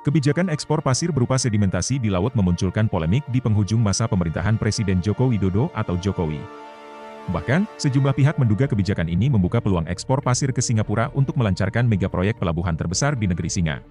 Kebijakan ekspor pasir berupa sedimentasi di laut memunculkan polemik di penghujung masa pemerintahan Presiden Joko Widodo atau Jokowi. Bahkan, sejumlah pihak menduga kebijakan ini membuka peluang ekspor pasir ke Singapura untuk melancarkan megaproyek pelabuhan terbesar di negeri singa.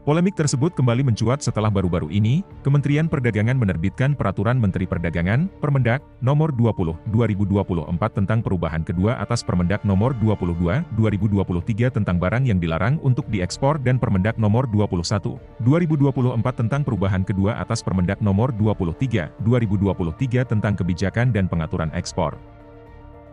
Polemik tersebut kembali mencuat setelah baru-baru ini, Kementerian Perdagangan menerbitkan Peraturan Menteri Perdagangan, Permendag, Nomor 20/2024 tentang perubahan kedua atas Permendag Nomor 22/2023 tentang barang yang dilarang untuk diekspor dan Permendag Nomor 21/2024 tentang perubahan kedua atas Permendag Nomor 23/2023 tentang kebijakan dan pengaturan ekspor.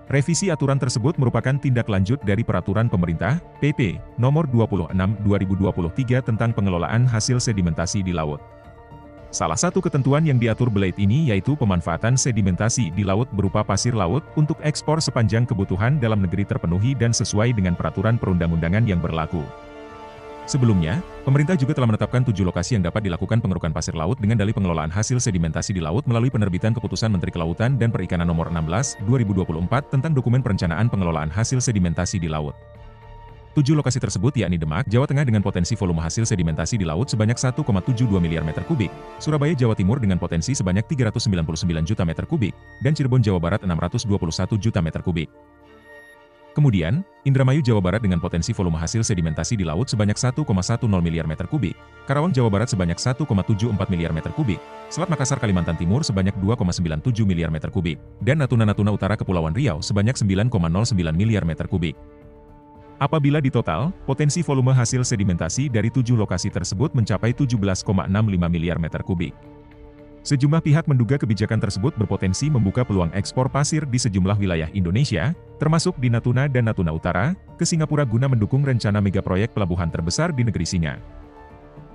Revisi aturan tersebut merupakan tindak lanjut dari Peraturan Pemerintah, PP, Nomor 26/2023 tentang pengelolaan hasil sedimentasi di laut. Salah satu ketentuan yang diatur Belait ini yaitu pemanfaatan sedimentasi di laut berupa pasir laut untuk ekspor sepanjang kebutuhan dalam negeri terpenuhi dan sesuai dengan peraturan perundang-undangan yang berlaku. Sebelumnya, pemerintah juga telah menetapkan 7 lokasi yang dapat dilakukan pengerukan pasir laut dengan dalih pengelolaan hasil sedimentasi di laut melalui penerbitan Keputusan Menteri Kelautan dan Perikanan Nomor 16/2024 tentang Dokumen Perencanaan Pengelolaan Hasil Sedimentasi di Laut. 7 lokasi tersebut yakni Demak, Jawa Tengah dengan potensi volume hasil sedimentasi di laut sebanyak 1,72 miliar meter kubik, Surabaya, Jawa Timur dengan potensi sebanyak 399 juta meter kubik, dan Cirebon, Jawa Barat 621 juta meter kubik. Kemudian, Indramayu, Jawa Barat dengan potensi volume hasil sedimentasi di laut sebanyak 1,10 miliar meter kubik, Karawang, Jawa Barat sebanyak 1,74 miliar meter kubik, Selat Makassar, Kalimantan Timur sebanyak 2,97 miliar meter kubik, dan Natuna Utara Kepulauan Riau sebanyak 9,09 miliar meter kubik. Apabila ditotal, potensi volume hasil sedimentasi dari 7 lokasi tersebut mencapai 17,65 miliar meter kubik. Sejumlah pihak menduga kebijakan tersebut berpotensi membuka peluang ekspor pasir di sejumlah wilayah Indonesia, termasuk di Natuna dan Natuna Utara, ke Singapura guna mendukung rencana megaproyek pelabuhan terbesar di negeri singa.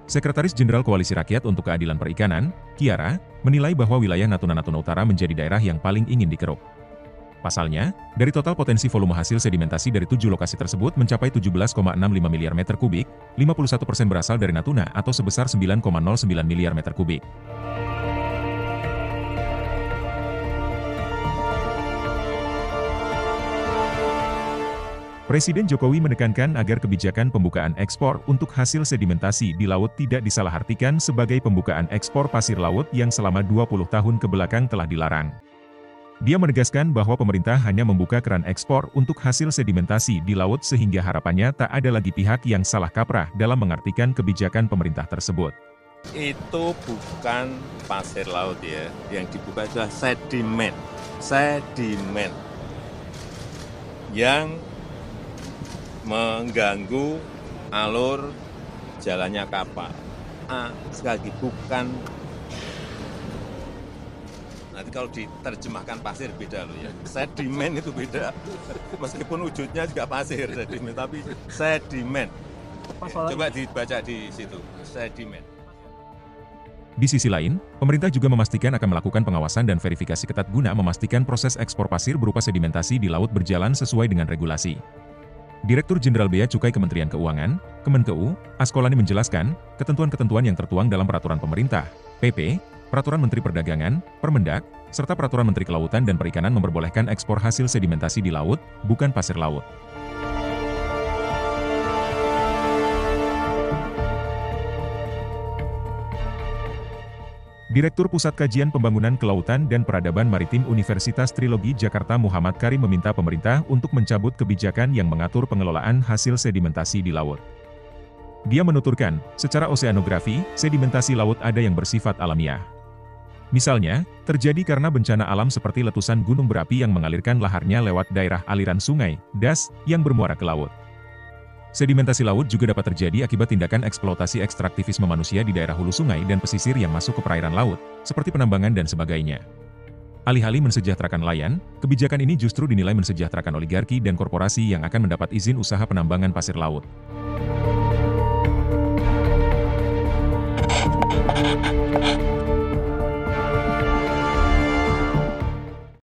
Sekretaris Jenderal Koalisi Rakyat untuk Keadilan Perikanan, Kiara, menilai bahwa wilayah Natuna Utara menjadi daerah yang paling ingin dikeruk. Pasalnya, dari total potensi volume hasil sedimentasi dari 7 lokasi tersebut mencapai 17,65 miliar meter kubik, 51% berasal dari Natuna atau sebesar 9,09 miliar meter kubik. Presiden Jokowi menekankan agar kebijakan pembukaan ekspor untuk hasil sedimentasi di laut tidak disalahartikan sebagai pembukaan ekspor pasir laut yang selama 20 tahun kebelakang telah dilarang. Dia menegaskan bahwa pemerintah hanya membuka keran ekspor untuk hasil sedimentasi di laut sehingga harapannya tak ada lagi pihak yang salah kaprah dalam mengartikan kebijakan pemerintah tersebut. Itu bukan pasir laut ya, yang dibuka adalah sedimen yang mengganggu alur jalannya kapal. Sekali lagi bukan, nanti kalau diterjemahkan pasir beda loh ya, sedimen itu beda, meskipun wujudnya juga pasir sedimen, tapi sedimen. Coba dibaca di situ, sedimen. Di sisi lain, pemerintah juga memastikan akan melakukan pengawasan dan verifikasi ketat guna memastikan proses ekspor pasir berupa sedimentasi di laut berjalan sesuai dengan regulasi. Direktur Jenderal Bea Cukai Kementerian Keuangan, Kemenkeu, Askolani menjelaskan, ketentuan-ketentuan yang tertuang dalam Peraturan Pemerintah, PP, Peraturan Menteri Perdagangan, Permendag, serta Peraturan Menteri Kelautan dan Perikanan memperbolehkan ekspor hasil sedimentasi di laut, bukan pasir laut. Direktur Pusat Kajian Pembangunan Kelautan dan Peradaban Maritim Universitas Trilogi Jakarta Muhammad Karim meminta pemerintah untuk mencabut kebijakan yang mengatur pengelolaan hasil sedimentasi di laut. Dia menuturkan, secara oseanografi, sedimentasi laut ada yang bersifat alamiah. Misalnya, terjadi karena bencana alam seperti letusan gunung berapi yang mengalirkan laharnya lewat daerah aliran sungai, das, yang bermuara ke laut. Sedimentasi laut juga dapat terjadi akibat tindakan eksploitasi ekstraktivisme manusia di daerah hulu sungai dan pesisir yang masuk ke perairan laut, seperti penambangan dan sebagainya. Alih-alih mensejahterakan nelayan, kebijakan ini justru dinilai mensejahterakan oligarki dan korporasi yang akan mendapat izin usaha penambangan pasir laut.